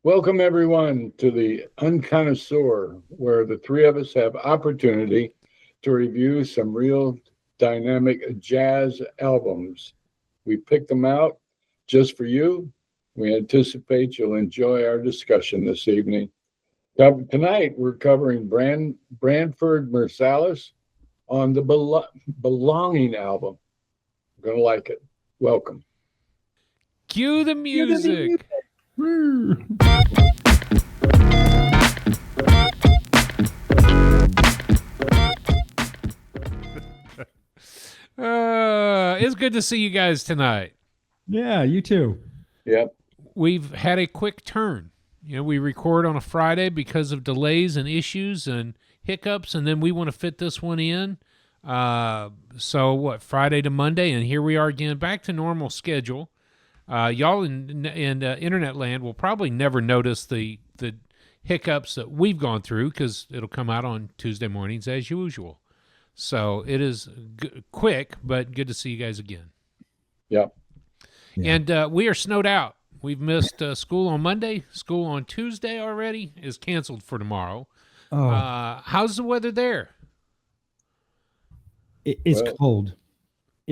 Welcome, everyone, to the Unconnoisseur, where the three of us have opportunity to review some real dynamic jazz albums. We picked them out just for you. We anticipate you'll enjoy our discussion this evening. Tonight, we're covering Branford Marsalis on the Belonging album. You're going to like it. Welcome. Cue the music. It's good to see you guys tonight. Yeah, you too. Yep. We've had a quick turn. We record on a Friday because of delays and issues and hiccups, and then we want to fit this one in. Friday to Monday, and here we are again, back to normal schedule. Y'all in internet land will probably never notice the hiccups that we've gone through because it'll come out on Tuesday mornings as usual. So it is quick, but good to see you guys again. Yep. Yeah. And we are snowed out. We've missed school on Monday. School on Tuesday already is canceled for tomorrow. Oh, How's the weather there? it's cold.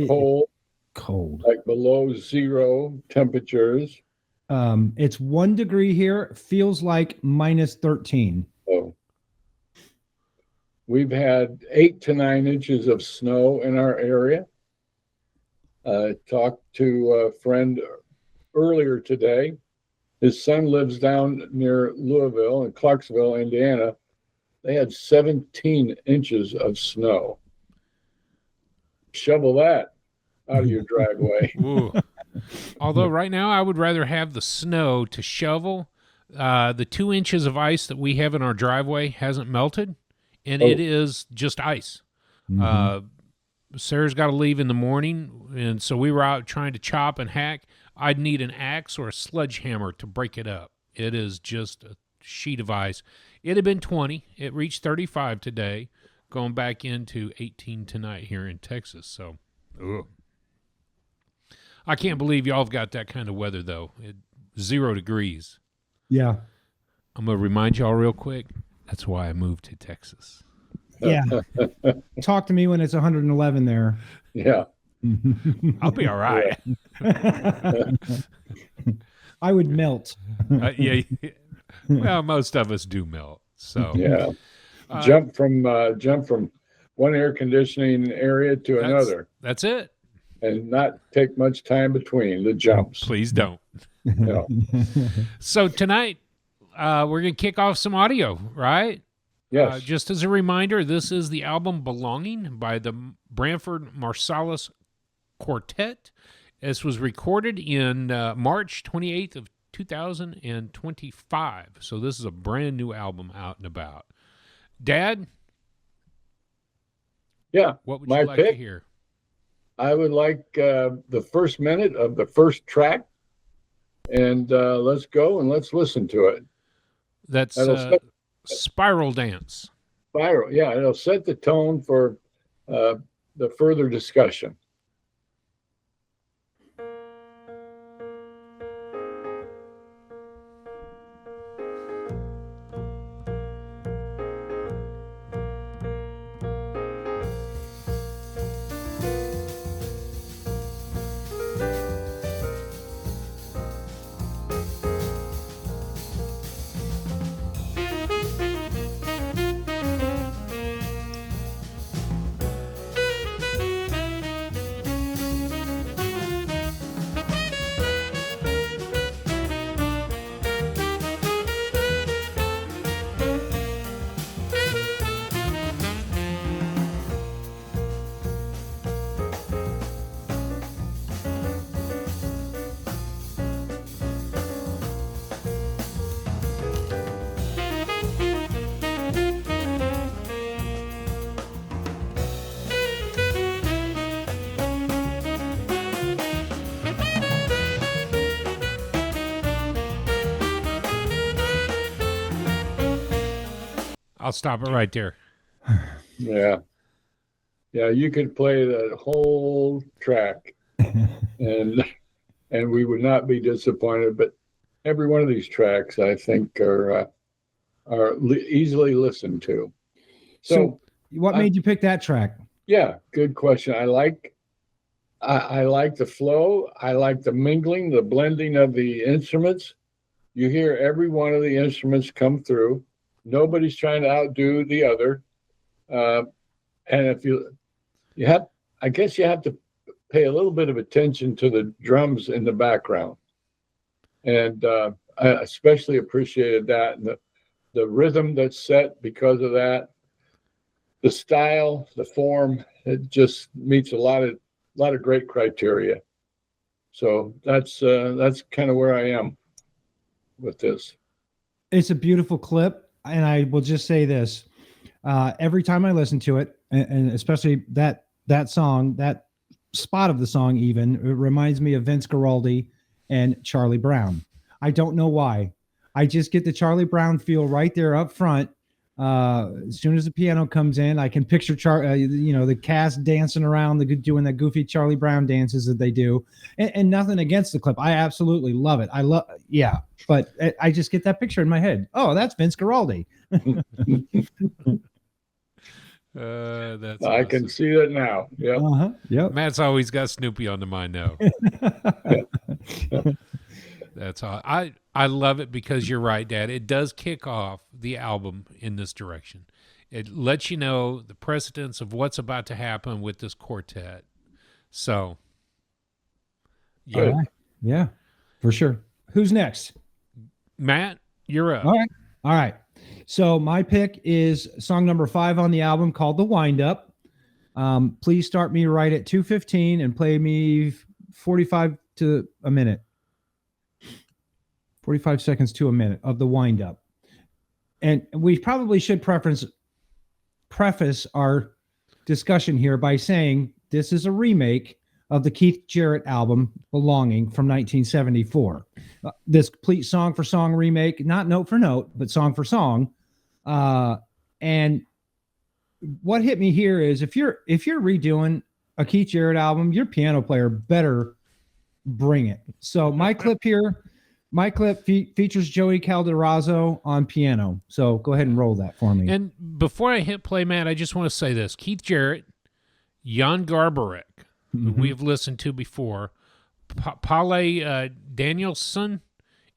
Cold. Cold. Like below zero temperatures. It's 1 degree here. Feels like minus 13. Oh. We've had 8 to 9 inches of snow in our area. Talked to a friend earlier today. His son lives down near Louisville in Clarksville, Indiana. They had 17 inches of snow. Shovel that out of your driveway. Ooh. Although right now I would rather have the snow to shovel. The 2 inches of ice that we have in our driveway hasn't melted, and it is just ice. Mhm. Sarah's got to leave in the morning, and so we were out trying to chop and hack. I'd need an axe or a sledgehammer to break it up. It is just a sheet of ice. It had been 20. It reached 35 today, going back into 18 tonight here in Texas. So, I can't believe y'all have got that kind of weather, though. 0 degrees. Yeah. I'm going to remind y'all real quick, that's why I moved to Texas. Yeah. Talk to me when it's 111 there. Yeah. I'll be all right. I would melt. Yeah. Well, most of us do melt. So Yeah. Jump from one air conditioning area to another. That's it. And not take much time between the jumps. Please don't. No. So tonight, we're going to kick off some audio, right? Yes. Just as a reminder, this is the album Belonging by the Branford Marsalis Quartet. This was recorded in March 28th of 2025. So this is a brand new album out and about. Dad? Yeah. What would my you like pick? to hear? I would like the first minute of the first track. And let's go and let's listen to it. That's Spiral Dance. Spiral. Yeah, it'll set the tone for the further discussion. I'll stop it right there. Yeah. Yeah, you could play the whole track and we would not be disappointed. But every one of these tracks, I think, are easily listened to. So what I- made you pick that track? Yeah, good question. I like the flow. I like the mingling, the blending of the instruments. You hear every one of the instruments come through. Nobody's trying to outdo the other. And if you have, I guess you have to pay a little bit of attention to the drums in the background. And I especially appreciated that. And the rhythm that's set because of that, the style, the form, it just meets a lot of great criteria. So that's kind of where I am with this. It's a beautiful clip, and I will just say this: every time I listen to it, and especially that song, that spot of the song, even it reminds me of Vince Guaraldi and Charlie Brown. I don't know why. I just get the Charlie Brown feel right there up front. As soon as the piano comes in, I can picture the cast dancing around, doing that goofy Charlie Brown dances that they do, and nothing against the clip. I absolutely love it. But I just get that picture in my head. Oh, that's Vince Guaraldi. That's I awesome. can see that now. Yeah. Yep. Matt's always got Snoopy on the mind now. That's all. I love it because you're right, Dad. It does kick off the album in this direction. It lets you know the precedence of what's about to happen with this quartet. So, yeah. All right. Yeah, for sure. Who's next? Matt, you're up. All right. So my pick is song number 5 on the album called The Wind Up. Please start me right at 2:15 and play me 45 to a minute. 45 seconds to a minute of The Wind Up. And we probably should preface our discussion here by saying this is a remake of the Keith Jarrett album Belonging from 1974. This complete song for song remake, not note for note, but song for song. And what hit me here is if you're redoing a Keith Jarrett album, your piano player better bring it. So my clip features Joey Calderazzo on piano. So go ahead and roll that for me. And before I hit play, Matt, I just want to say this. Keith Jarrett, Jan Garbarek, who we've listened to before, Palle Danielson,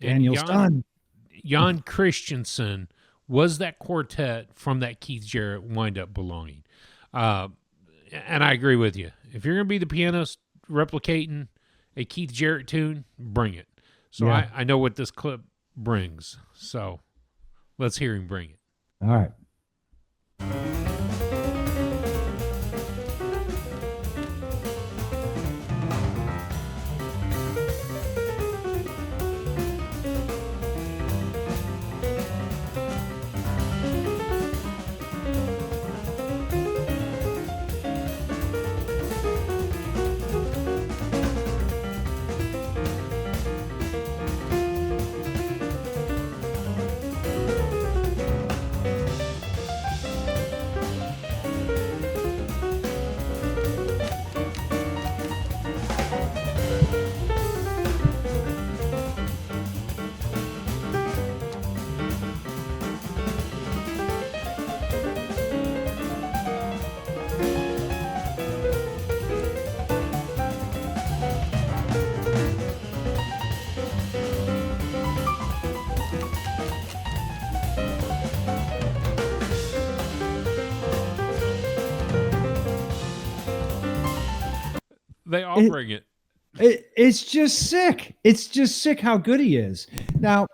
and Jan Christensen was that quartet from that Keith Jarrett Wind Up Belonging. And I agree with you. If you're going to be the pianist replicating a Keith Jarrett tune, bring it. So Yeah. I know what this clip brings. So let's hear him bring it. All right. They all bring it. It's just sick. It's just sick how good he is. Now,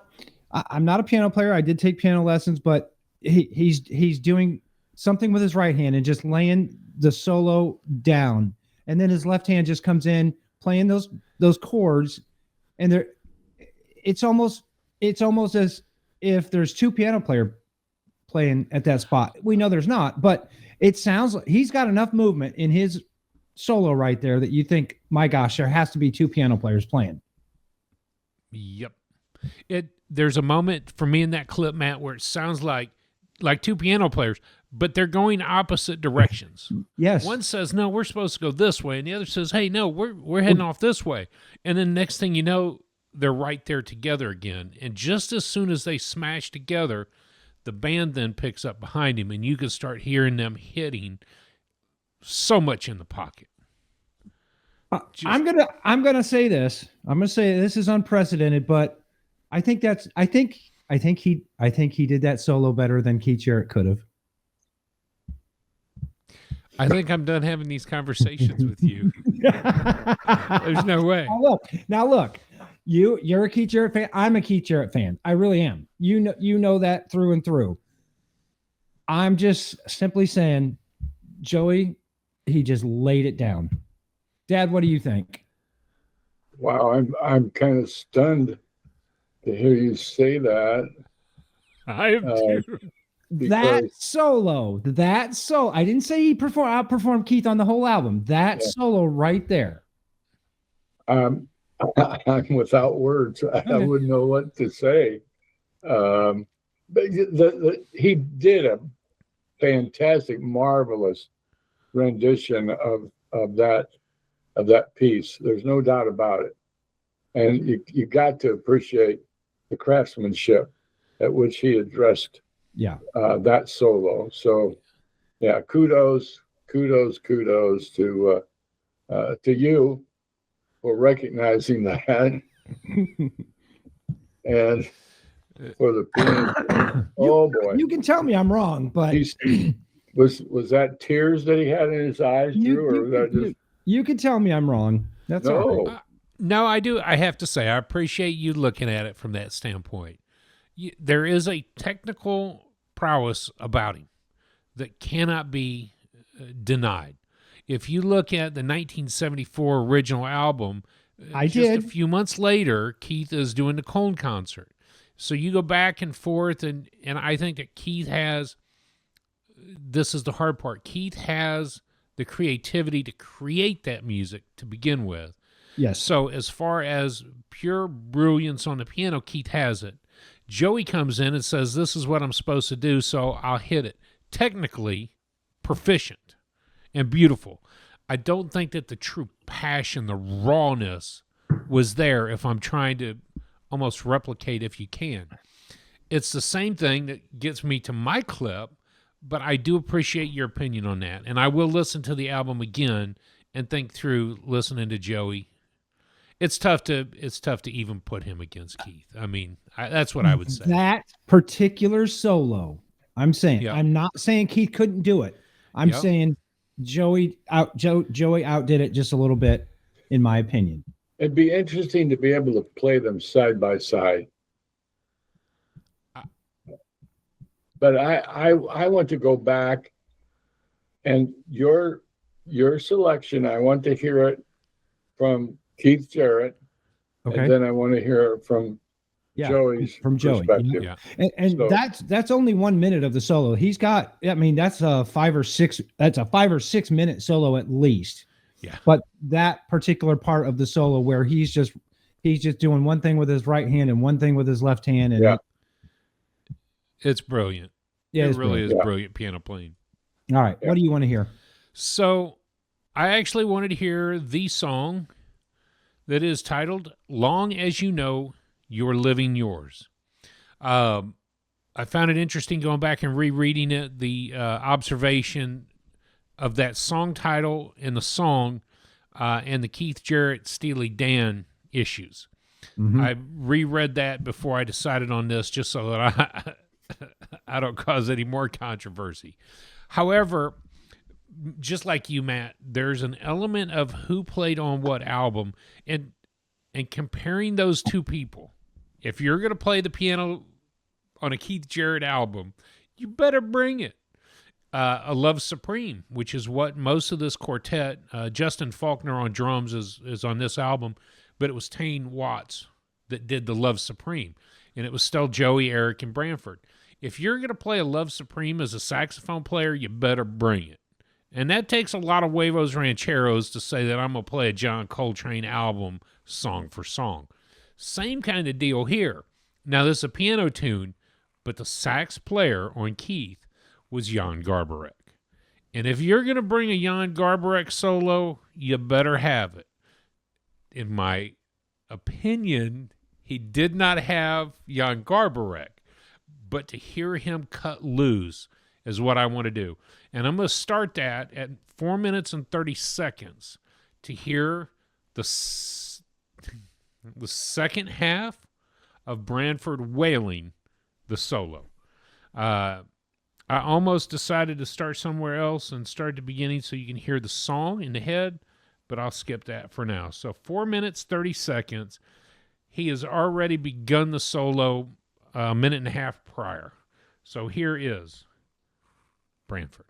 I'm not a piano player. I did take piano lessons, but he's doing something with his right hand and just laying the solo down, and then his left hand just comes in playing those chords, and it's almost as if there's two piano player playing at that spot. We know there's not, but it sounds like he's got enough movement in his solo right there that you think, my gosh, there has to be two piano players playing. Yep. There's a moment for me in that clip, Matt, where it sounds like two piano players, but they're going opposite directions. Yes. One says, no, we're supposed to go this way, and the other says, hey, no, we're heading off this way. And then next thing you know, they're right there together again. And just as soon as they smash together, the band then picks up behind him, and you can start hearing them hitting so much in the pocket. I'm gonna say this. I'm gonna say this is unprecedented, but I think he did that solo better than Keith Jarrett could have. I think I'm done having these conversations with you. There's no way. Now look. You're a Keith Jarrett fan. I'm a Keith Jarrett fan. I really am. You know that through and through. I'm just simply saying, Joey, he just laid it down. Dad, what do you think? Wow, I'm kind of stunned to hear you say that. I am too. That solo. I didn't say he outperformed Keith on the whole album. That solo right there. I'm without words. I wouldn't know what to say. But he did a fantastic, marvelous rendition of that piece. There's no doubt about it. And you got to appreciate the craftsmanship at which he addressed that solo. So yeah, kudos to you for recognizing that. And for the pianist, oh boy. You can tell me I'm wrong, but was that tears that he had in his eyes, Drew, or was that just... You can tell me I'm wrong. That's all right. No, I do. I have to say, I appreciate you looking at it from that standpoint. There is a technical prowess about him that cannot be denied. If you look at the 1974 original album, a few months later, Keith is doing the Cone concert. So you go back and forth, and I think that Keith has, this is the hard part, Keith has the creativity to create that music to begin with. Yes. So as far as pure brilliance on the piano, Keith has it. Joey comes in and says, this is what I'm supposed to do, so I'll hit it. Technically proficient and beautiful. I don't think that the true passion, the rawness was there if I'm trying to almost replicate if you can. It's the same thing that gets me to my clip, but I do appreciate your opinion on that. And I will listen to the album again and think through listening to Joey. It's tough to even put him against Keith. I mean, that's what I would say. That particular solo, I'm saying, I'm not saying Keith couldn't do it. I'm saying Joey outdid it just a little bit, in my opinion. It'd be interesting to be able to play them side by side. But I want to go back, and your selection, I want to hear it from Keith Jarrett, and then I want to hear it from Joey's perspective. Yeah. And so, that's only 1 minute of the solo. He's got, I mean, that's a 5 or 6 minute solo at least. Yeah. But that particular part of the solo where he's just doing one thing with his right hand and one thing with his left hand, and it's brilliant. Yeah, it really is brilliant piano playing. All right. What do you want to hear? So I actually wanted to hear the song that is titled Long As You Know You're Living Yours. I found it interesting going back and rereading it, the observation of that song title and the song and the Keith Jarrett, Steely Dan issues. Mm-hmm. I reread that before I decided on this just so that I don't cause any more controversy. However, just like you, Matt, there's an element of who played on what album, and comparing those two people. If you're going to play the piano on a Keith Jarrett album, you better bring it. A Love Supreme, which is what most of this quartet, Justin Faulkner on drums is on this album, but it was Tane Watts that did the Love Supreme, and it was still Joey, Eric, and Branford. If you're going to play a Love Supreme as a saxophone player, you better bring it. And that takes a lot of huevos rancheros to say that I'm going to play a John Coltrane album song for song. Same kind of deal here. Now, this is a piano tune, but the sax player on Keith was Jan Garbarek. And if you're going to bring a Jan Garbarek solo, you better have it. In my opinion, He did not have Jan Garbarek, but to hear him cut loose is what I want to do. And I'm going to start that at 4 minutes and 30 seconds to hear the second half of Branford wailing the solo. I almost decided to start somewhere else and start at the beginning so you can hear the song in the head, but I'll skip that for now. So 4 minutes, 30 seconds. He has already begun the solo a minute and a half prior. So here is Branford.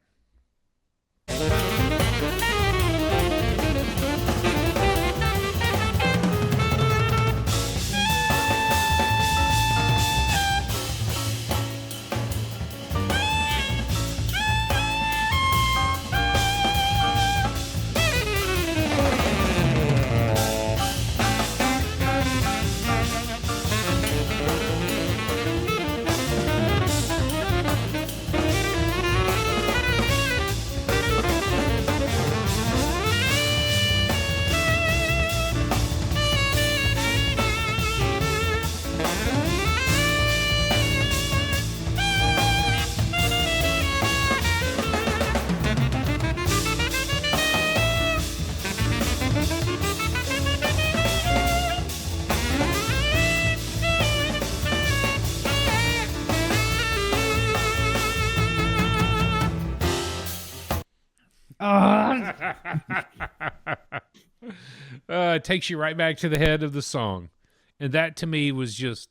It takes you right back to the head of the song. And that to me was just,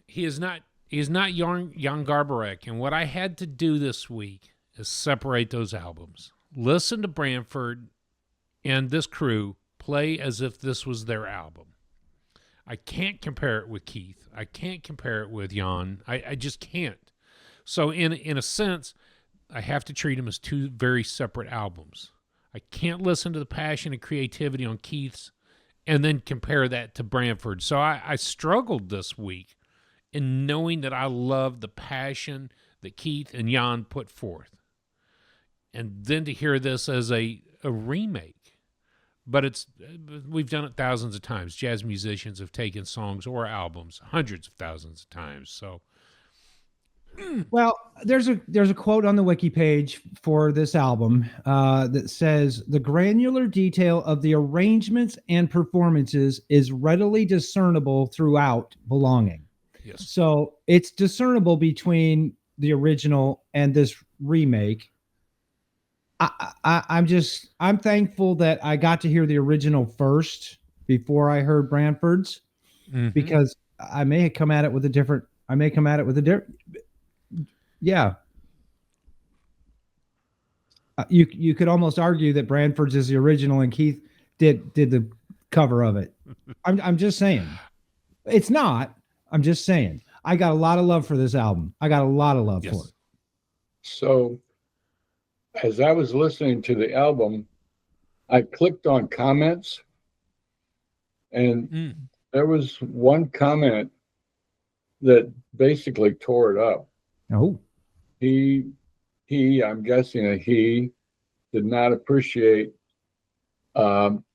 he is not Jan Garbarek. And what I had to do this week is separate those albums. Listen to Branford and this crew play as if this was their album. I can't compare it with Keith. I can't compare it with Jan. I just can't. So in a sense, I have to treat them as two very separate albums. I can't listen to the passion and creativity on Keith's and then compare that to Branford. So I struggled this week in knowing that I love the passion that Keith and Jan put forth. And then to hear this as a remake. But we've done it thousands of times. Jazz musicians have taken songs or albums hundreds of thousands of times. So well, there's a quote on the wiki page for this album that says the granular detail of the arrangements and performances is readily discernible throughout belonging. yes. So it's discernible between the original and this remake. I'm thankful that I got to hear the original first before I heard Branford's, because I may come at it with a different. Yeah. You could almost argue that Branford's is the original and Keith did the cover of it. I'm just saying. It's not. I'm just saying. I got a lot of love for this album. I got a lot of love for it. So as I was listening to the album, I clicked on comments, and there was one comment that basically tore it up. Oh. I'm guessing that he did not appreciate anyone,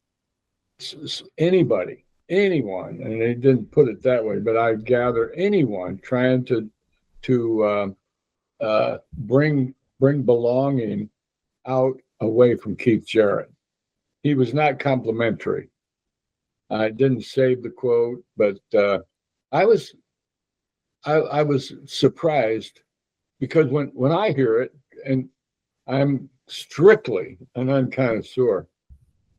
and he didn't put it that way, but I gather anyone trying to bring belonging out away from Keith Jarrett. He was not complimentary. I didn't save the quote, but I was surprised, because when I hear it, and I'm strictly an unconnoisseur,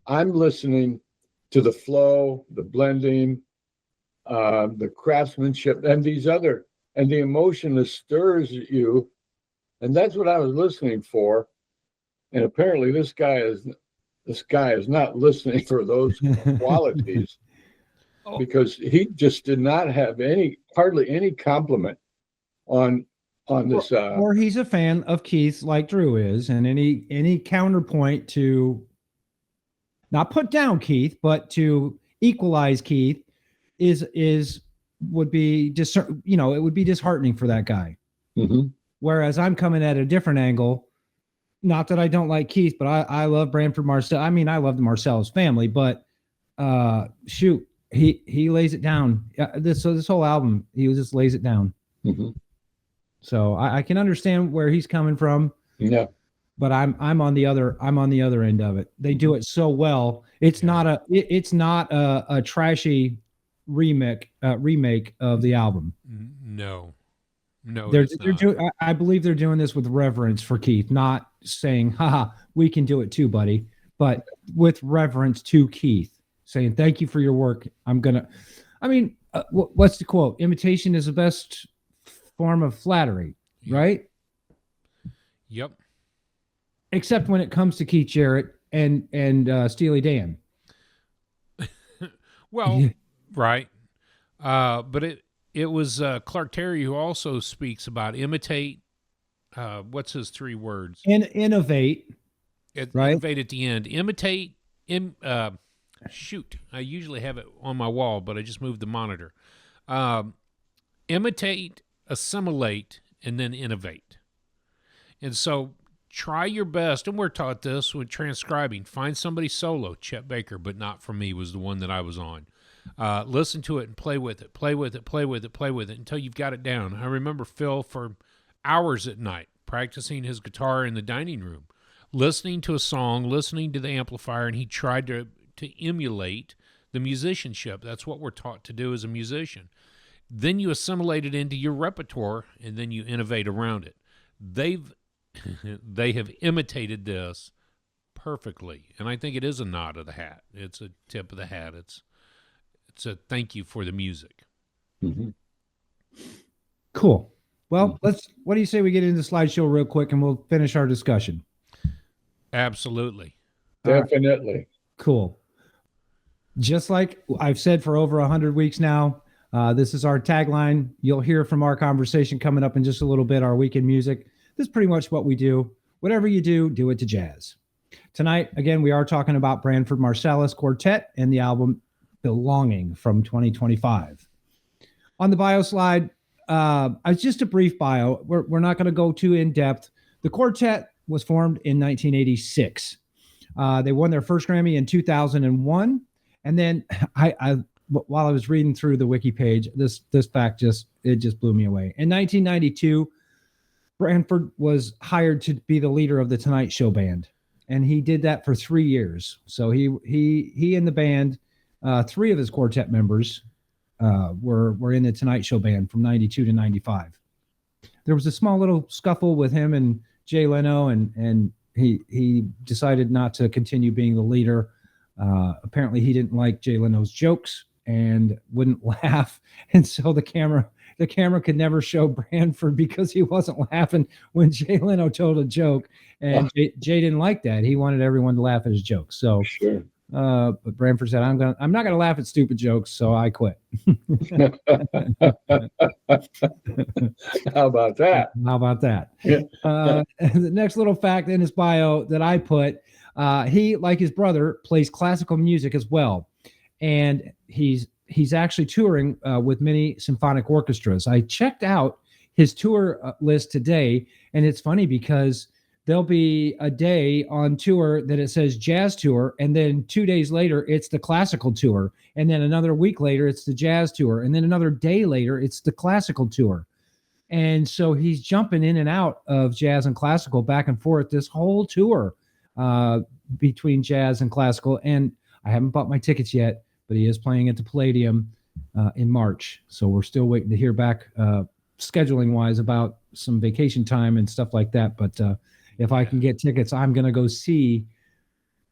I'm listening to the flow, the blending, the craftsmanship, and the emotion that stirs you, and that's what I was listening for. And apparently, this guy is not listening for those qualities, because he just did not have hardly any compliment on this. Or he's a fan of Keith, like Drew is, and any counterpoint to not put down Keith, but to equalize Keith would be it would be disheartening for that guy. Mm-hmm. Whereas I'm coming at a different angle. Not that I don't like Keith, but I love Branford Marsalis. I mean, I love the Marsalis family, but shoot, he lays it down. This whole album, he just lays it down. Mhm. So I can understand where he's coming from, Yeah. but I'm on the other end of it. They do it so well. It's not a trashy remake of the album. No, They're it's they're not. doing. I believe they're doing this with reverence for Keith, not saying, "Haha, we can do it too, buddy," but with reverence to Keith, saying, "Thank you for your work. I'm gonna." I mean, what's the quote? Imitation is the best form of flattery, Yeah. right? Yep. Except when it comes to Keith Jarrett and Steely Dan. Well, Yeah. right. But it was Clark Terry who also speaks about imitate. What's his 3 words? And innovate. Right. Innovate at the end. Imitate. Shoot, I usually have it on my wall, but I just moved the monitor. Imitate, assimilate, and then innovate. And so try your best, and we're taught this with transcribing. Find somebody solo. Chet Baker, but not for me, was the one that I was on. Listen to it and play with it, play with it, play with it, play with it until you've got it down. I remember Phil for hours at night practicing his guitar in the dining room, listening to a song, listening to the amplifier, and he tried to emulate the musicianship. That's what we're taught to do as a musician. Then you assimilate it into your repertoire, and then you innovate around it. They have imitated this perfectly, and I think it is a nod of the hat. It's a tip of the hat. It's a thank you for the music. Mhm. Cool. Well, what do you say we get into the slideshow real quick and we'll finish our discussion? Absolutely. Definitely. Cool. Just like I've said for over 100 weeks now, this is our tagline. You'll hear from our conversation coming up in just a little bit, our weekend music. This is pretty much what we do. Whatever you do, do it to jazz. Tonight, again, we are talking about Branford Marsalis Quartet and the album Belonging from 2025. On the bio slide, it's just a brief bio. We're not going to go too in depth. The quartet was formed in 1986. They won their first Grammy in 2001. And then while I was reading through the wiki page, this fact just blew me away. In 1992, Branford was hired to be the leader of the Tonight Show band, and he did that for 3 years. So he and the band, 3 of his quartet members, were in the Tonight Show band from 92 to 95. There was a small little scuffle with him and Jay Leno, and he decided not to continue being the leader. Apparently he didn't like Jay Leno's jokes and wouldn't laugh. And so the camera could never show Branford because he wasn't laughing when Jay Leno told a joke. And Jay didn't like that. He wanted everyone to laugh at his jokes. So Sure. but Branford said, I'm not gonna laugh at stupid jokes, so I quit. How about that? How about that? Yeah. The next little fact in his bio that I put, he, like his brother, plays classical music as well, and he's actually touring with many symphonic orchestras. I checked out his tour list today, and it's funny because there'll be a day on tour that it says jazz tour, and then 2 days later it's the classical tour, and then another week later it's the jazz tour, and then another day later it's the classical tour. And so he's jumping in and out of jazz and classical back and forth this whole tour between jazz and classical. And I haven't bought my tickets yet, but he is playing at the Palladium in March. So we're still waiting to hear back scheduling wise about some vacation time and stuff like that. But if I can get tickets, I'm going to go see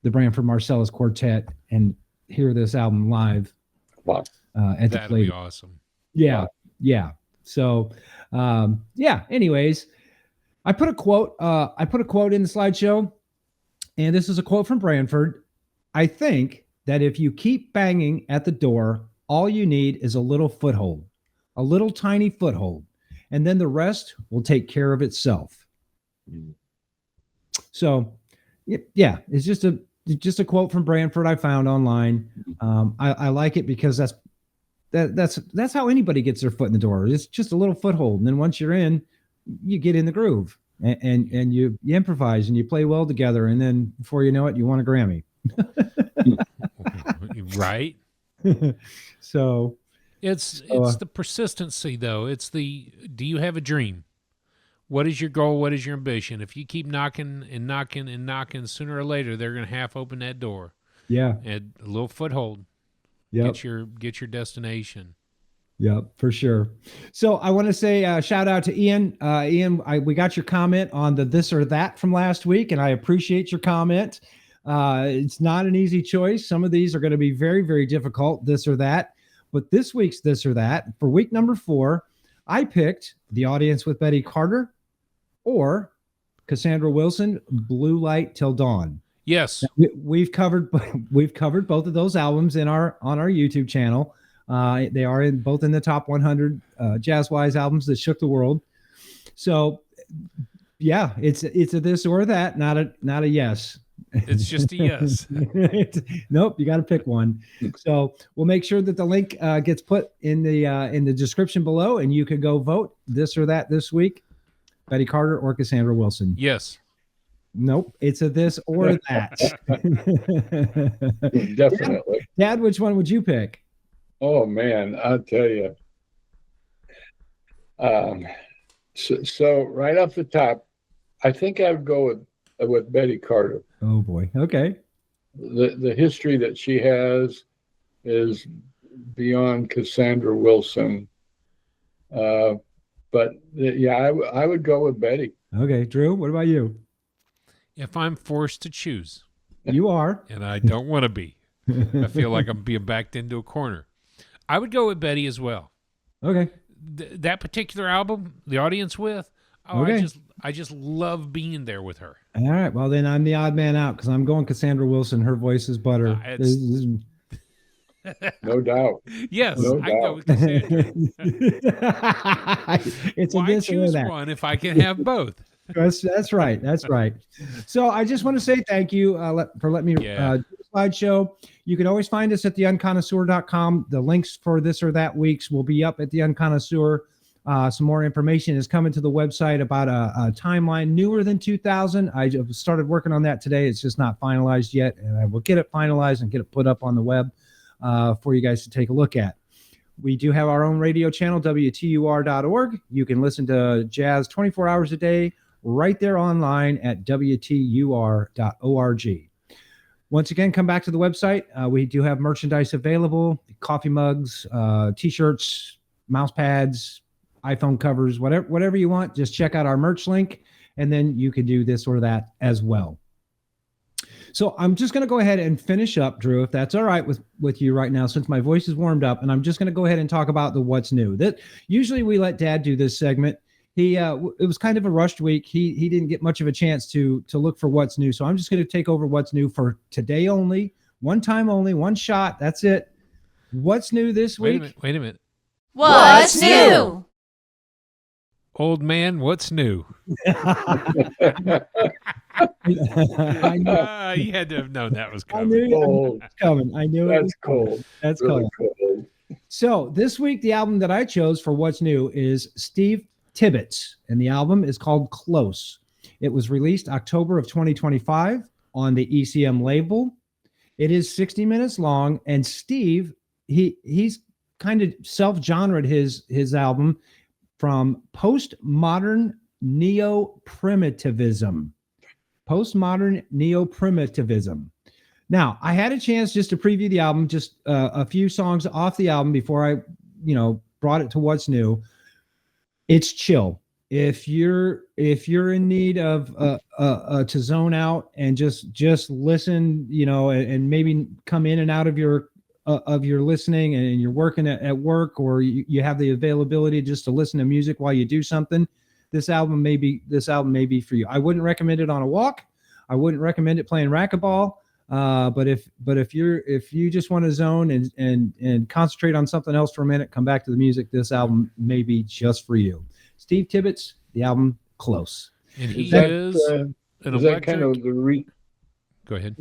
the Branford Marsalis Quartet and hear this album live Wow. at the That'd be Palladium. awesome. Yeah. Yeah. So, anyways, I put a quote in the slideshow, and this is a quote from Branford. I think that if you keep banging at the door, all you need is a little foothold, a little tiny foothold, and then the rest will take care of itself. Mm. So, yeah, it's just a quote from Branford I found online. I like it because that's how anybody gets their foot in the door. It's just a little foothold, and then once you're in, you get in the groove, and you improvise and you play well together, and then before you know it, you won a Grammy. Right? So, It's So, it's the persistency though. It's the do you have a dream? What is your goal? What is your ambition? If you keep knocking and knocking and knocking, sooner or later they're going to half open that door yeah, and a little foothold. yep. Get your destination. Yep, for sure. So I want to say shout out to Ian. Ian, we got your comment on the this or that from last week, and I appreciate your comment. It's not an easy choice. Some of these are going to be very, very difficult, this or that. But this week's this or that, for week number 4, I picked The Audience with Betty Carter or Cassandra Wilson, Blue Light Till Dawn. Yes. We've covered both of those albums on our YouTube channel. They are both in the top 100 jazz-wise albums that shook the world. So, yeah, it's a this or that, not a yes. It's just a yes. Nope, you got to pick one. So we'll make sure that the link gets put in the description below, and you can go vote this or that this week. Betty Carter or Cassandra Wilson. Yes. Nope, it's a this or that. Definitely. Dad, which one would you pick? Oh man, I'll tell you. So right off the top, I think I would go with Betty Carter. Oh boy. Okay. The history that she has is beyond Cassandra Wilson. But yeah, I would go with Betty. Okay, Drew, what about you? If I'm forced to choose, You are. and I don't want to be, I feel like I'm being backed into a corner. I would go with Betty as well. Okay. That particular album, The Audience with, Okay. I just love being there with her. All right. Well, then I'm the odd man out because I'm going Cassandra Wilson. Her voice is butter. No doubt. Yes, No I go doubt. with Cassandra. It's a Why this or choose that. one if I can have both? That's right. That's right. So I just want to say thank you for letting me do the slideshow. You can always find us at theunconnoisseur.com. The links for this or that weeks will be up at the Unconnoisseur. Some more information is coming to the website about a timeline newer than 2000. I just started working on that today. It's just not finalized yet, and I will get it finalized and get it put up on the web for you guys to take a look at. We do have our own radio channel, WTUR.org. You can listen to jazz 24 hours a day right there online at WTUR.org. Once again, come back to the website. We do have merchandise available, coffee mugs, T-shirts, mouse pads, iPhone covers, whatever you want. Just check out our merch link, and then you can do this or that as well. So I'm just going to go ahead and finish up, Drew, if that's all right with you right now, since my voice is warmed up, and I'm just going to go ahead and talk about the what's new. That usually we let Dad do this segment. It was kind of a rushed week. He didn't get much of a chance to look for what's new. So I'm just going to take over what's new for today only, one time only, one shot. That's it. What's new this week? Wait a minute. What's new? Old man, what's new? I knew You had to have known that was I coming. knew it Cold. was coming. I knew it was That's cold. coming. That's Really cold. cold. So this week, the album that I chose for what's new is Steve Tibbetts, and the album is called Close. It was released October of 2025 on the ECM label. It is 60 minutes long, and Steve, he's kind of self-genred his album from postmodern neo-primitivism. Postmodern neo-primitivism. Now, I had a chance just to preview the album, just a few songs off the album before I, brought it to what's new. It's chill. If you're in need of to zone out and just listen, and maybe come in and out of your listening, and you're working at work, or you have the availability just to listen to music while you do something, this album may be for you. I wouldn't recommend it on a walk. I wouldn't recommend it playing racquetball. But if you just want to zone and concentrate on something else for a minute, come back to the music. This album may be just for you. Steve Tibbetts, the album Close. And he Is is that, an is that electric. kind of Go ahead.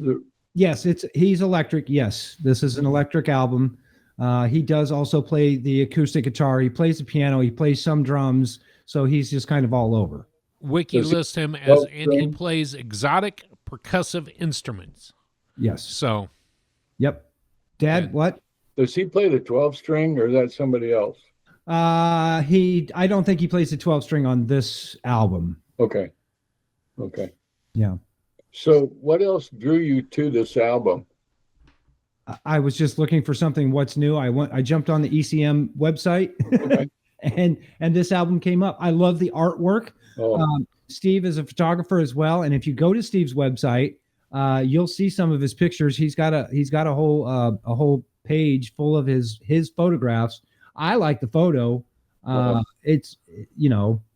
Yes, he's electric. Yes, this is an electric album. He does also play the acoustic guitar. He plays the piano. He plays some drums. So he's just kind of all over. Wiki Does he- lists him as, and he drum? plays exotic percussive instruments. Yes. So Yep. Dad, And- what? Does he play the 12 string or is that somebody else? I don't think he plays the 12 string on this album. Okay. Okay. Yeah. So what else drew you to this album? I was just looking for something what's new. I jumped on the ECM website Okay. and this album came up. I love the artwork. Oh, Steve is a photographer as well, and if you go to Steve's website, you'll see some of his pictures. He's got a whole page full of his photographs. I like the photo. Wow. It's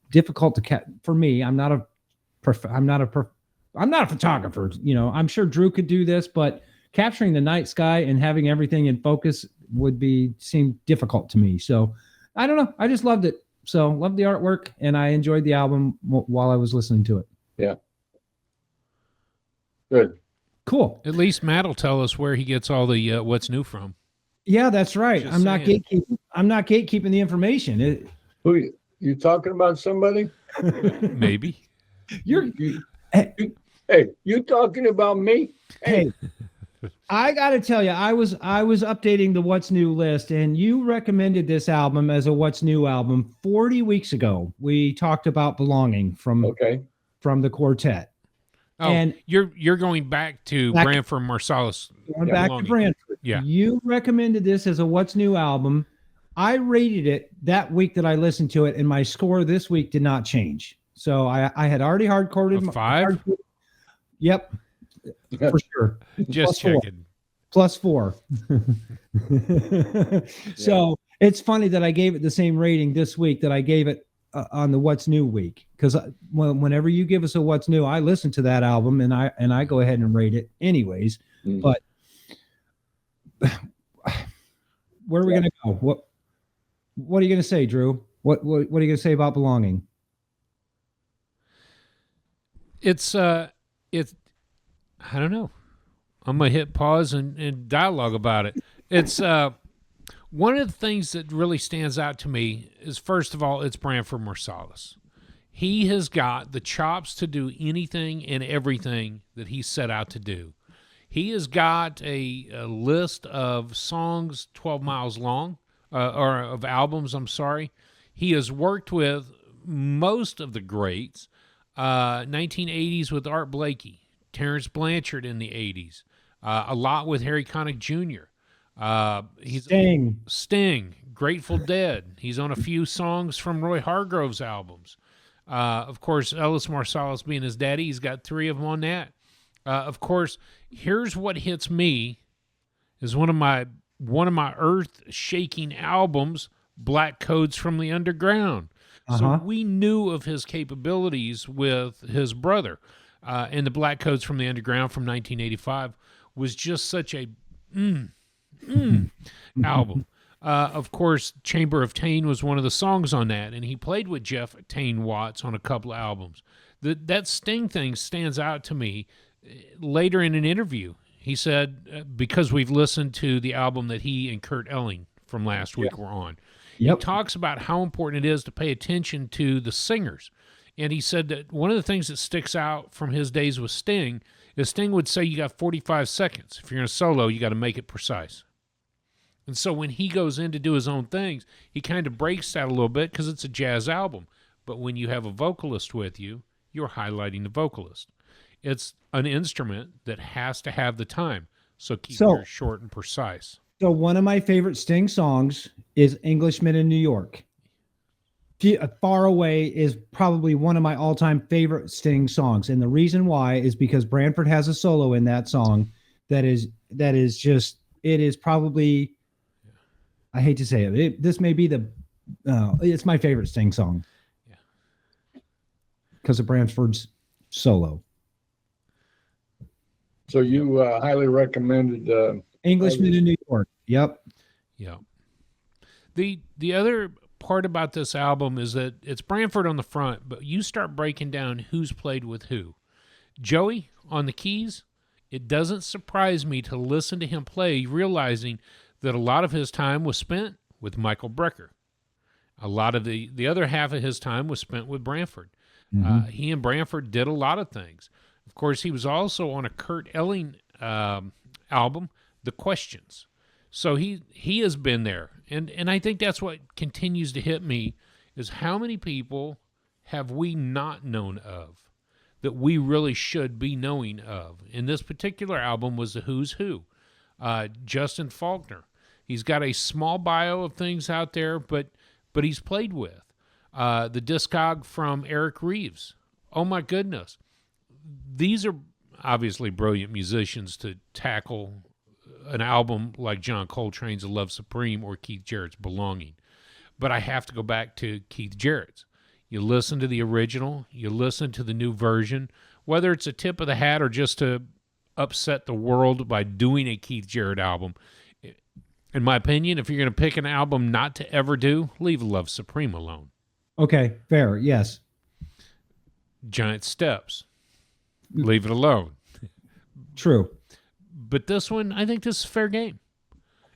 difficult to for me. I'm not a photographer. I'm sure Drew could do this, but capturing the night sky and having everything in focus seem difficult to me. So I don't know. I just loved it. So loved the artwork, and I enjoyed the album while I was listening to it. yeah. Good. Cool. At least Matt will tell us where he gets all the what's new from. Yeah, that's right. Just I'm not saying. gatekeeping. I'm not gatekeeping the information. Who you talking about somebody? Maybe. You're Hey, you talking about me? hey. I got to tell you, I was updating the What's New list, and you recommended this album as a What's New album 40 weeks ago. We talked about Belonging from Okay. the quartet. Oh, And- you're going back to Back- Branford Marsalis. Going Yeah, back Belonging. to Brantford. Yeah. You recommended this as a What's New album. I rated it that week that I listened to it, and my score this week did not change. So I had already hard-coded. A 5? Yep, for sure. Just +4. checking. +4. So it's funny that I gave it the same rating this week that I gave it on the What's New week, because whenever you give us a What's New, I listen to that album and I go ahead and rate it anyways. Mm. But where are we going to go? What are you going to say, Drew? What are you going to say about Belonging? It's I don't know. I'm gonna hit pause and dialogue about it. It's one of the things that really stands out to me is, first of all, it's Branford Marsalis. He has got the chops to do anything and everything that he set out to do. He has got a list of songs 12 miles long, or of albums, I'm sorry. He has worked with most of the greats, 1980s with Art Blakey, Terrence Blanchard in the 80s, a lot with Harry Connick Jr. He's Sting, Grateful Dead. He's on a few songs from Roy Hargrove's albums. Of course, Ellis Marsalis being his daddy, he's got 3 of them on that. Of course, here's what hits me is one of my earth-shaking albums, Black Codes from the Underground. So we knew of his capabilities with his brother. And the Black Codes from the Underground from 1985 was just such a album. Of course, Chamber of Tain was one of the songs on that, and he played with Jeff Tain Watts on a couple of albums. That Sting thing stands out to me. Later in an interview, he said, because we've listened to the album that he and Kurt Elling from last week were on, he talks about how important it is to pay attention to the singers. And he said that one of the things that sticks out from his days with Sting is Sting would say you got 45 seconds. If you're in a solo, you got to make it precise. And so when he goes in to do his own things, he kind of breaks that a little bit because it's a jazz album. But when you have a vocalist with you, you're highlighting the vocalist. It's an instrument that has to have the time. So keep yours short and precise. So one of my favorite Sting songs is Englishman in New York. Far Away is probably one of my all-time favorite Sting songs. And the reason why is because Branford has a solo in that song that is just, it is probably, I hate to say it, this may be it's my favorite Sting song. Yeah. Because of Branford's solo. So you highly recommended Englishman in New York. Yep. Yeah. The other part about this album is that it's Branford on the front, but you start breaking down who's played with who. Joey on the keys, it doesn't surprise me to listen to him play, realizing that a lot of his time was spent with Michael Brecker. A lot of the other half of his time was spent with Branford. He and Branford did a lot of things. Of course, he was also on a Kurt Elling album, The Questions. So he has been there, and I think that's what continues to hit me is how many people have we not known of that we really should be knowing of. And this particular album was the Who's Who. Justin Faulkner. He's got a small bio of things out there, but he's played with. The discog from Eric Reeves. Oh my goodness. These are obviously brilliant musicians to tackle an album like John Coltrane's Love Supreme or Keith Jarrett's Belonging. But I have to go back to Keith Jarrett's. You listen to the original, you listen to the new version, whether it's a tip of the hat or just to upset the world by doing a Keith Jarrett album. In my opinion, if you're going to pick an album not to ever do, leave Love Supreme alone. Okay, fair. Yes. Giant Steps. Leave it alone. True. But this one, I think this is fair game.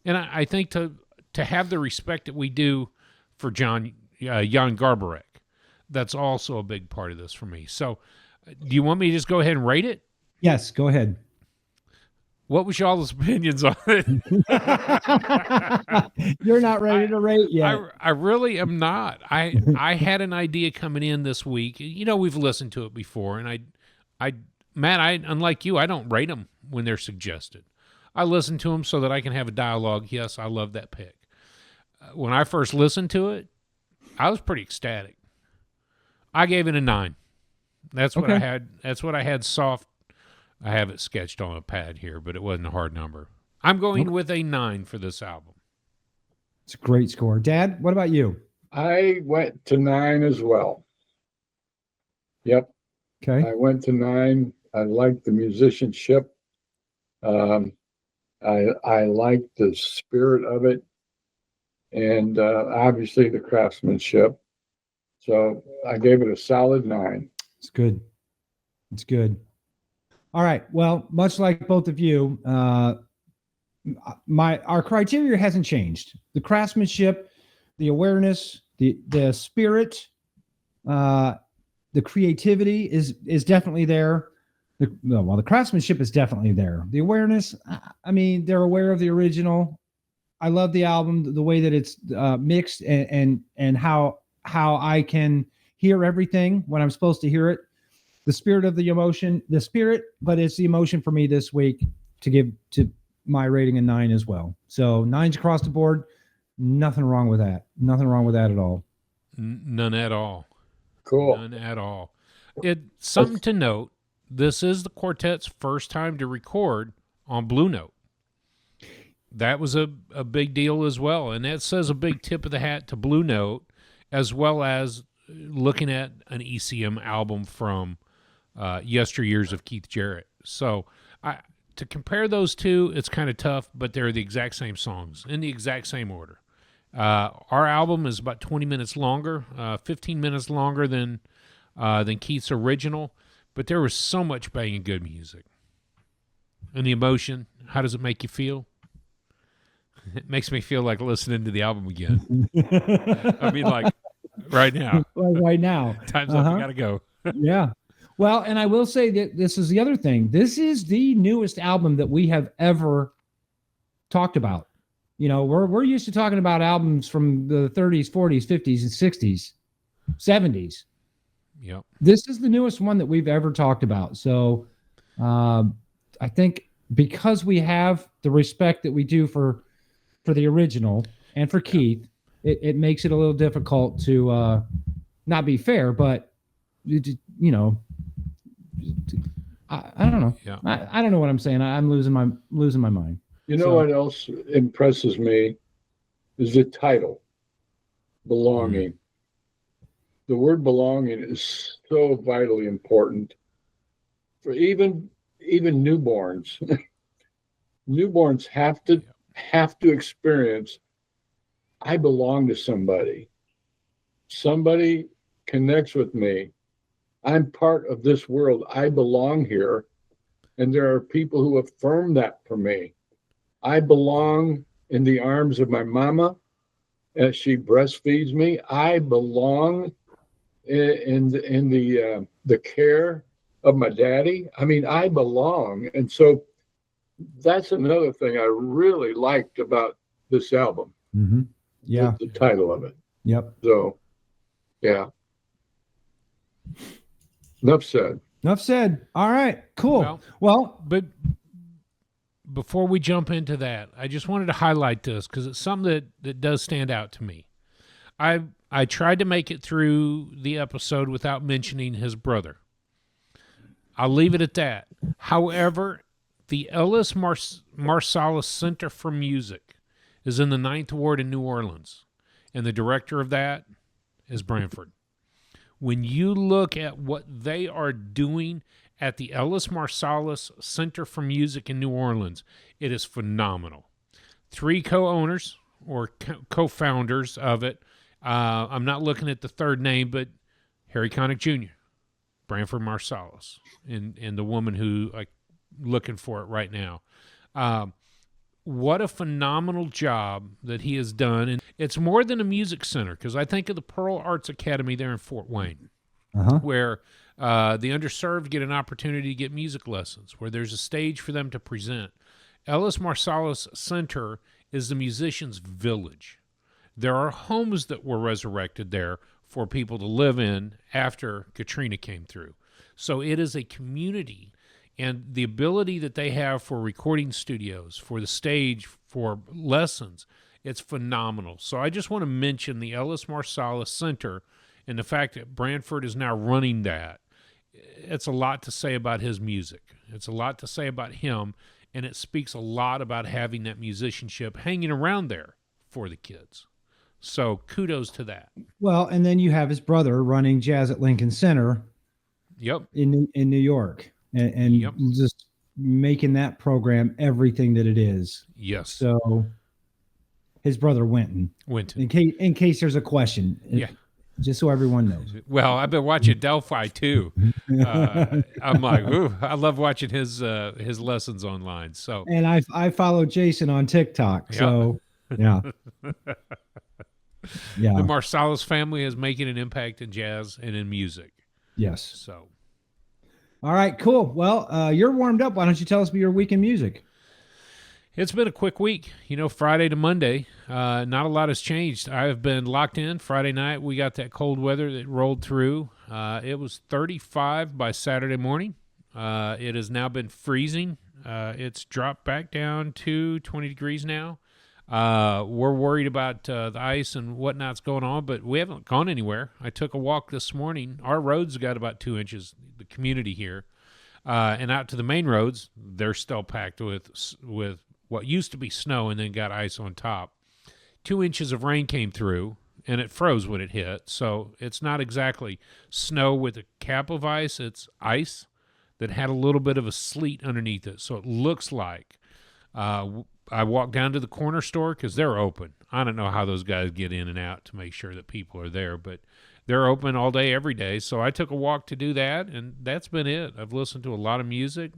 And I think to have the respect that we do for Jan Garbarek, that's also a big part of this for me. So do you want me to just go ahead and rate it? Yes, go ahead. What was y'all's opinions on it? You're not ready to rate yet. I really am not. I had an idea coming in this week. You know, we've listened to it before, and Matt, unlike you, I don't rate them when they're suggested. I listen to them so that I can have a dialogue. Yes, I love that pick. When I first listened to it, I was pretty ecstatic. I gave it a 9. That's what I had. That's what I had soft. I have it sketched on a pad here, but it wasn't a hard number. I'm going with a 9 for this album. It's a great score. Dad, what about you? I went to 9 as well. Yep. Okay. I went to 9. I liked the musicianship. I liked the spirit of it, and obviously the craftsmanship. So I gave it a solid 9. It's good. It's good. All right. Well, much like both of you, our criteria hasn't changed. The craftsmanship, the awareness, the spirit, the creativity is definitely there. The craftsmanship is definitely there. The awareness, I mean, they're aware of the original. I love the album, the way that it's mixed and how I can hear everything when I'm supposed to hear it. The spirit of the emotion, but it's the emotion for me this week to give to my rating a 9 as well. So 9s across the board. Nothing wrong with that. Nothing wrong with that at all. None at all. Cool. None at all. It's something to note. This is the quartet's first time to record on Blue Note. That was a big deal as well. And that says a big tip of the hat to Blue Note, as well as looking at an ECM album from yesteryears of Keith Jarrett. So to compare those two, it's kind of tough, but they're the exact same songs in the exact same order. Our album is about 20 minutes longer, 15 minutes longer than Keith's original, but there was so much banging good music. And the emotion, how does it make you feel? It makes me feel like listening to the album again. I mean, like right now. Right now. Time's up. I got to go. Yeah. Well, and I will say that this is the other thing. This is the newest album that we have ever talked about. You know, we're used to talking about albums from the 30s, 40s, 50s, and 60s, 70s. Yep. This is the newest one that we've ever talked about. So I think because we have the respect that we do for the original and for Keith, it makes it a little difficult to not be fair, but you know, I don't know. Yeah. I don't know what I'm saying. I'm losing my mind. You know what else impresses me is the title, Belonging. The word belonging is so vitally important for even newborns. Newborns have to experience, I belong to somebody. Somebody connects with me. I'm part of this world. I belong here. And there are people who affirm that for me. I belong in the arms of my mama as she breastfeeds me. I belong in the care of my daddy. I mean, I belong. And so that's another thing I really liked about this album. Mm-hmm. Yeah. The title of it. Yep. So, yeah. Enough said. Enough said. All right. Cool. Well, But before we jump into that, I just wanted to highlight this because it's something that does stand out to me. I tried to make it through the episode without mentioning his brother. I'll leave it at that. However, the Ellis Marsalis Center for Music is in the Ninth Ward in New Orleans, and the director of that is Branford. When you look at what they are doing at the Ellis Marsalis Center for Music in New Orleans, it is phenomenal. 3 co-owners or co-founders of it. I'm not looking at the third name, but Harry Connick Jr., Branford Marsalis, and the woman who I'm looking for it right now. What a phenomenal job that he has done. And it's more than a music center, because I think of the Pearl Arts Academy there in Fort Wayne, where the underserved get an opportunity to get music lessons, where there's a stage for them to present. Ellis Marsalis Center is the musician's village. There are homes that were resurrected there for people to live in after Katrina came through. So it is a community, and the ability that they have for recording studios, for the stage, for lessons, it's phenomenal. So I just want to mention the Ellis Marsalis Center and the fact that Branford is now running that. It's a lot to say about his music. It's a lot to say about him, and it speaks a lot about having that musicianship hanging around there for the kids. So kudos to that. well, and then you have his brother running jazz at Lincoln Center Yep. in New York, and Yep. just making that program everything that it is. Yes. So his brother Winton, Winton. in case there's a question. Yeah. Just so everyone knows. Well, I've been watching Delphi too. I'm like, ooh, I love watching his lessons online. So And I follow Jason on TikTok. Yeah. So yeah. Yeah. the Marsalis family is making an impact in jazz and in music. Yes. So All right, cool. Well, you're warmed up. Why don't you tell us about your week in music? it's been a quick week, Friday to Monday. Not a lot has changed. I have been locked in. Friday night, we got that cold weather that rolled through. It was 35 by Saturday morning. It has now been freezing. It's dropped back down to 20 degrees now. We're worried about the ice and whatnot's going on, but we haven't gone anywhere. I took a walk this morning. Our roads got about 2 inches, the community here. And out to the main roads, they're still packed with what used to be snow and then got ice on top. 2 inches of rain came through, and it froze when it hit. So it's not exactly snow with a cap of ice. It's ice that had a little bit of a sleet underneath it. So it looks like I walked down to the corner store because they're open. I don't know how those guys get in and out to make sure that people are there, but they're open all day, every day. So I took a walk to do that, and that's been it. I've listened to a lot of music.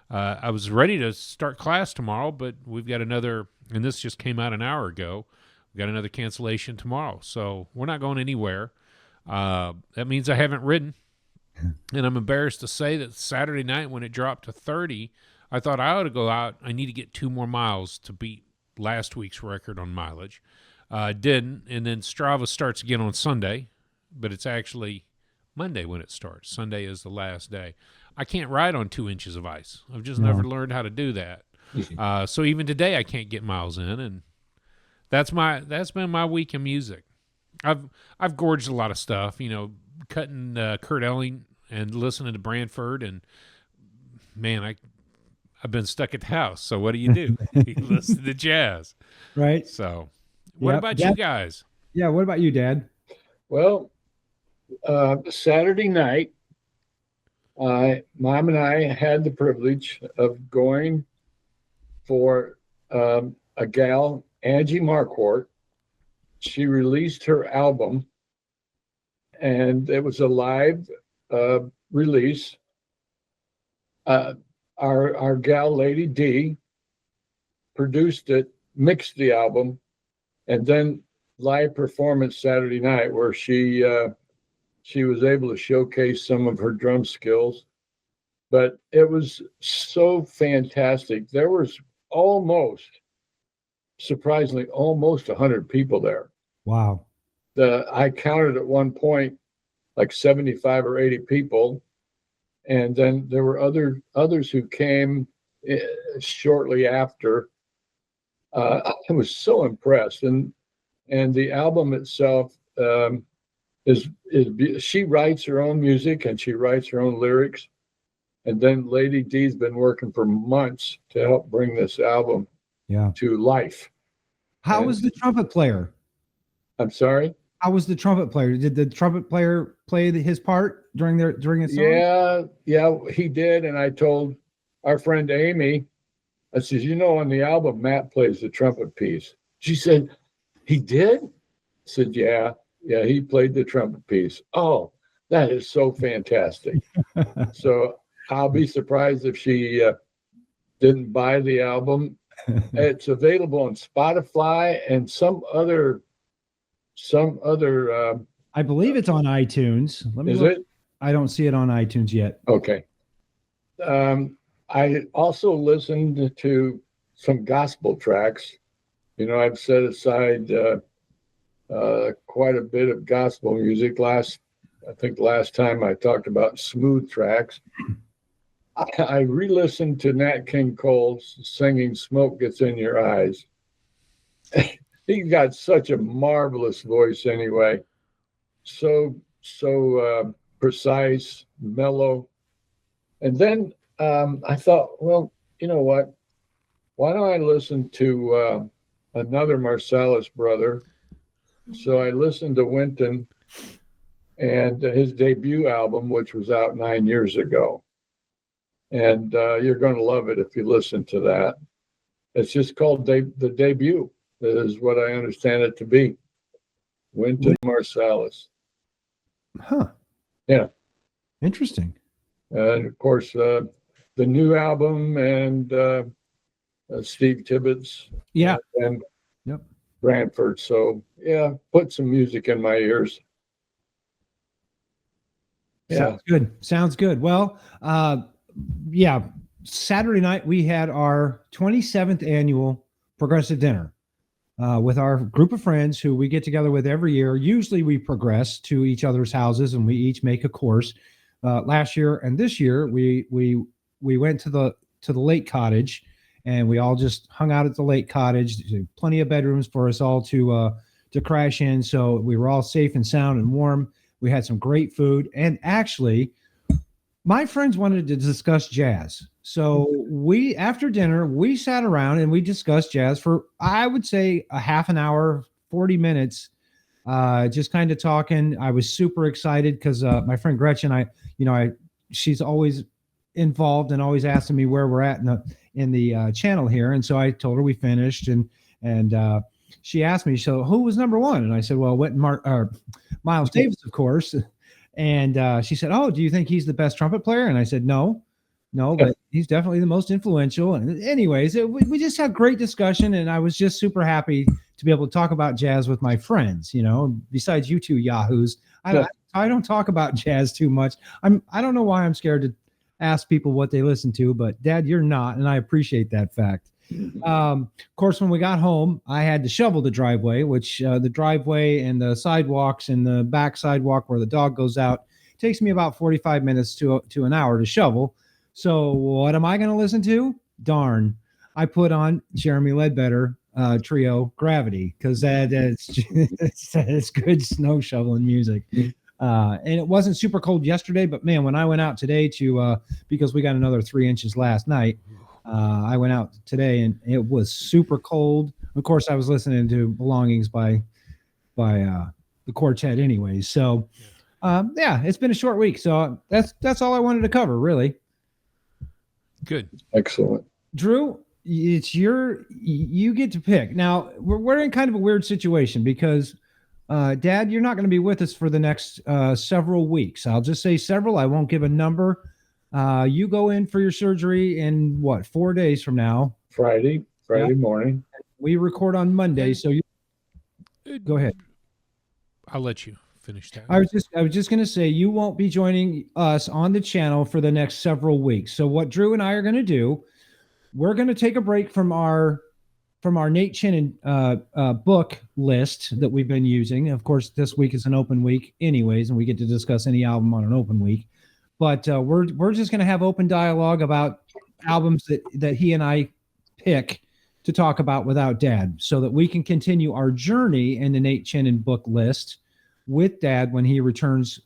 I was ready to start class tomorrow, but we've got another, and this just came out an hour ago, we've got another cancellation tomorrow. So we're not going anywhere. That means I haven't ridden. And I'm embarrassed to say that Saturday night when it dropped to 30, I thought I ought to go out. I need to get 2 more miles to beat last week's record on mileage. Didn't, and then Strava starts again on Sunday, but it's actually Monday when it starts. Sunday is the last day. I can't ride on 2 inches of ice. I've just never learned how to do that. So even today I can't get miles in, and that's been my week in music. I've gorged a lot of stuff, cutting Kurt Elling and listening to Branford, and man, I've been stuck at the house. So what do? You listen to jazz. Right. So what about you guys? Yeah. What about you, Dad? Well, Saturday night, Mom and I had the privilege of going for a gal, Angie Marquardt. She released her album, and it was a live release. Our gal, Lady D, produced it, mixed the album, and then live performance Saturday night where she was able to showcase some of her drum skills. but it was so fantastic. There was almost, surprisingly, almost 100 people there. Wow. I counted at one point like 75 or 80 people, and then there were others who came shortly after. I was so impressed, and the album itself is she writes her own music and she writes her own lyrics, and then Lady D's been working for months to help bring this album Yeah. to life. How And- was the trumpet player? I'm sorry. How was the trumpet player? Did the trumpet player play his part during a song? Yeah, he did. And I told our friend Amy, I said, on the album, Matt plays the trumpet piece. She said, he did? I said, yeah, he played the trumpet piece. Oh, that is so fantastic. So I'll be surprised if she didn't buy the album. It's available on Spotify and some other I believe it's on iTunes. Let me is look. it? I don't see it on iTunes yet. Okay. I also listened to some gospel tracks. I've set aside quite a bit of gospel music. I think last time I talked about smooth tracks. I re-listened to Nat King Cole's singing "Smoke Gets in Your Eyes." He's got such a marvelous voice anyway. So precise, mellow. And then I thought, well, you know what? Why don't I listen to another Marsalis brother? So I listened to Wynton and his debut album, which was out 9 years ago. And you're going to love it if you listen to that. It's just called The Debut. That is what I understand it to be. Wynton Marsalis. Huh. Yeah. Interesting. And of course, the new album and Steve Tibbetts. Yeah. And Yep. Branford. So, yeah, put some music in my ears. Yeah. Sounds good. Well, yeah, Saturday night we had our 27th annual Progressive Dinner with our group of friends who we get together with every year. Usually we progress to each other's houses and we each make a course. Last year and this year we went to the lake cottage and we all just hung out at the lake cottage. Plenty of bedrooms for us all to crash in. So we were all safe and sound and warm. We had some great food, and actually my friends wanted to discuss jazz. So after dinner, we sat around and we discussed jazz for, I would say, a half an hour, 40 minutes, just kind of talking. I was super excited because my friend Gretchen, she's always involved and always asking me where we're at in the channel here. And so I told her we finished, and she asked me, so who was number one? And I said, well, Miles Davis, of course. And she said, oh, do you think he's the best trumpet player? And I said, no, but he's definitely the most influential. And anyways, we just had great discussion. And I was just super happy to be able to talk about jazz with my friends, besides you two yahoos. I don't talk about jazz too much. I don't know why I'm scared to ask people what they listen to, but Dad, you're not. And I appreciate that fact. Of course, when we got home, I had to shovel the driveway, which the driveway and the sidewalks and the back sidewalk where the dog goes out takes me about 45 minutes to an hour to shovel. So what am I going to listen to? Darn. I put on Jeremy Ledbetter trio Gravity because it's good snow shoveling music. And it wasn't super cold yesterday, but man, when I went out today because we got another 3 inches last night, I went out today and it was super cold. Of course, I was listening to Belongings by the quartet anyways. So, yeah, it's been a short week. So that's all I wanted to cover, really. Good. Excellent. Drew, you get to pick. Now, we're in kind of a weird situation because, Dad, you're not going to be with us for the next several weeks. I'll just say several. I won't give a number. You go in for your surgery in 4 days from now? Friday morning. We record on Monday, so you go ahead. I'll let you finish that. I was just going to say you won't be joining us on the channel for the next several weeks. So what Drew and I are going to do, we're going to take a break from our Nate Chinnon book list that we've been using. Of course, this week is an open week, anyways, and we get to discuss any album on an open week. But we're just going to have open dialogue about albums that he and I pick to talk about without Dad, so that we can continue our journey in the Nate Chinnon book list with Dad when he returns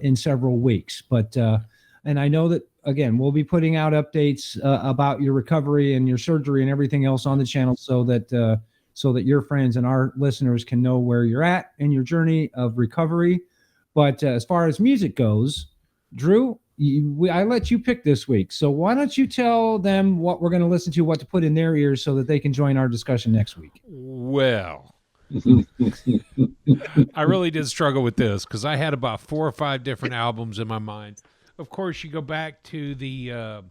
in several weeks. But and I know that, again, we'll be putting out updates about your recovery and your surgery and everything else on the channel, so that your friends and our listeners can know where you're at in your journey of recovery. But as far as music goes, Drew, I let you pick this week. So why don't you tell them what we're going to listen to, what to put in their ears, so that they can join our discussion next week? Well, I really did struggle with this because I had about 4 or 5 different albums in my mind. Of course, you go back to this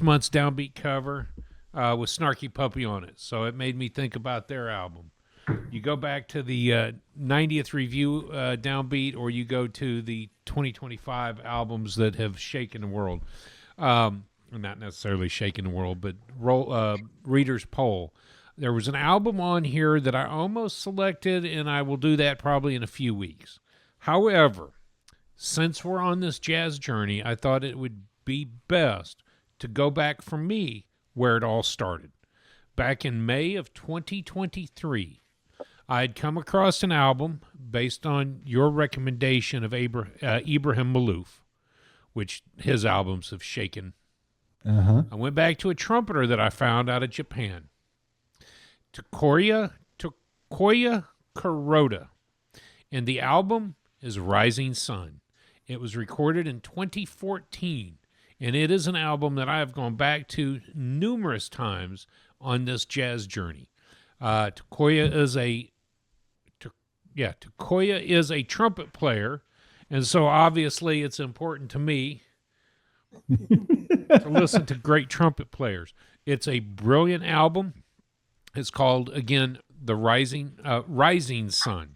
month's Downbeat cover with Snarky Puppy on it, so it made me think about their album. You go back to the 90th review Downbeat, or you go to the 2025 albums that have shaken the world. Not necessarily shaken the world, but Reader's Poll. There was an album on here that I almost selected, and I will do that probably in a few weeks. However, since we're on this jazz journey, I thought it would be best to go back for me where it all started. Back in May of 2023, I had come across an album based on your recommendation of Ibrahim Malouf, which his albums have shaken. I went back to a trumpeter that I found out of Japan, Takoya Kuroda, and the album is Rising Sun. It was recorded in 2014, and it is an album that I have gone back to numerous times on this jazz journey. Takoya is a trumpet player, and so obviously it's important to me to listen to great trumpet players. It's a brilliant album. It's called, again, the Rising Sun.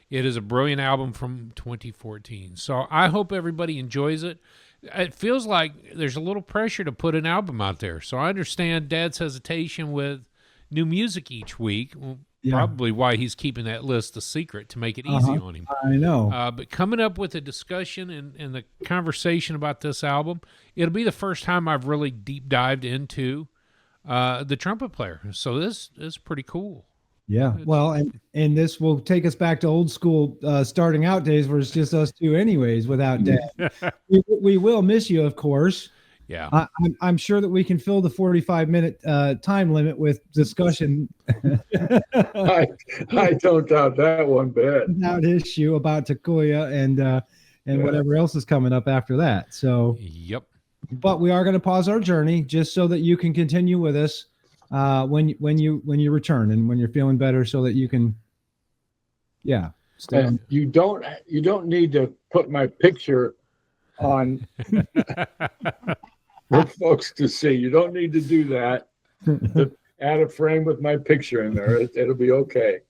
It is a brilliant album from 2014. So I hope everybody enjoys it. It feels like there's a little pressure to put an album out there. So I understand Dad's hesitation with new music each week. Well, probably why he's keeping that list a secret, to make it easy on him. I know. But coming up with a discussion and the conversation about this album, it'll be the first time I've really deep dived into the trumpet player. So this is pretty cool. Yeah. Well, and this will take us back to old school starting out days where it's just us two anyways without Dad. we will miss you, of course. Yeah. I'm sure that we can fill the 45-minute time limit with discussion. I don't doubt that one bit. Without issue about Takoya and whatever else is coming up after that. So, yep. But we are going to pause our journey just so that you can continue with us when you return and when you're feeling better, so that you can, stay on. And you don't need to put my picture on for folks to see. You don't need to do that. To add a frame with my picture in there, it'll be okay.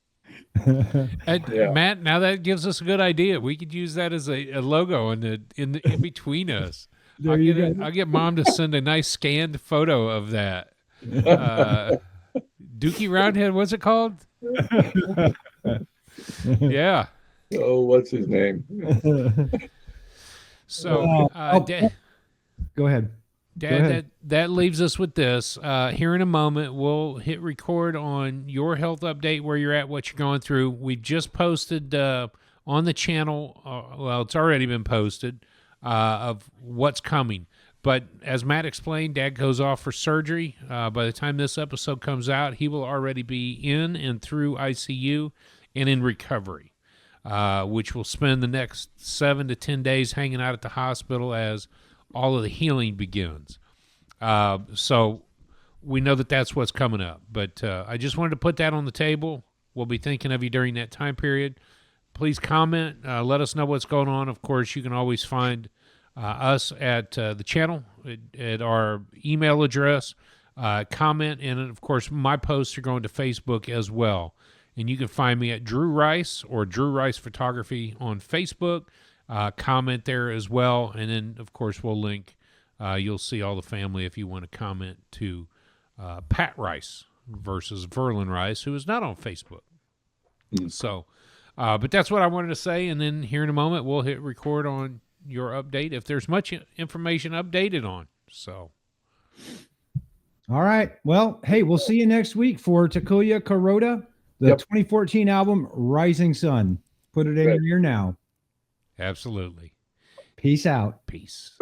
Matt, now that gives us a good idea. We could use that as a logo in between us. I'll get Mom to send a nice scanned photo of that. Dookie Roundhead, what's it called? Yeah. Oh, what's his name? So, go ahead. Dad, that leaves us with this. Here in a moment, we'll hit record on your health update, where you're at, what you're going through. We just posted on the channel, well, it's already been posted, of what's coming. But as Matt explained, Dad goes off for surgery. By the time this episode comes out, he will already be in and through ICU and in recovery, which will spend the next 7 to 10 days hanging out at the hospital as all of the healing begins. So we know that that's what's coming up. But I just wanted to put that on the table. We'll be thinking of you during that time period. Please comment. Let us know what's going on. Of course, you can always find us at the channel, at our email address, comment, and of course my posts are going to Facebook as well. And you can find me at Drew Rice or Drew Rice Photography on Facebook. Comment there as well. And then, of course, we'll link. You'll see all the family if you want to comment to Pat Rice versus Verlin Rice, who is not on Facebook. So, but that's what I wanted to say. And then here in a moment, we'll hit record on your update if there's much information updated on. So, All right. Well, hey, we'll see you next week for Takuya Kuroda, the Yep. 2014 album Rising Sun. Put it in Right. your ear now. absolutely. Peace out. Peace.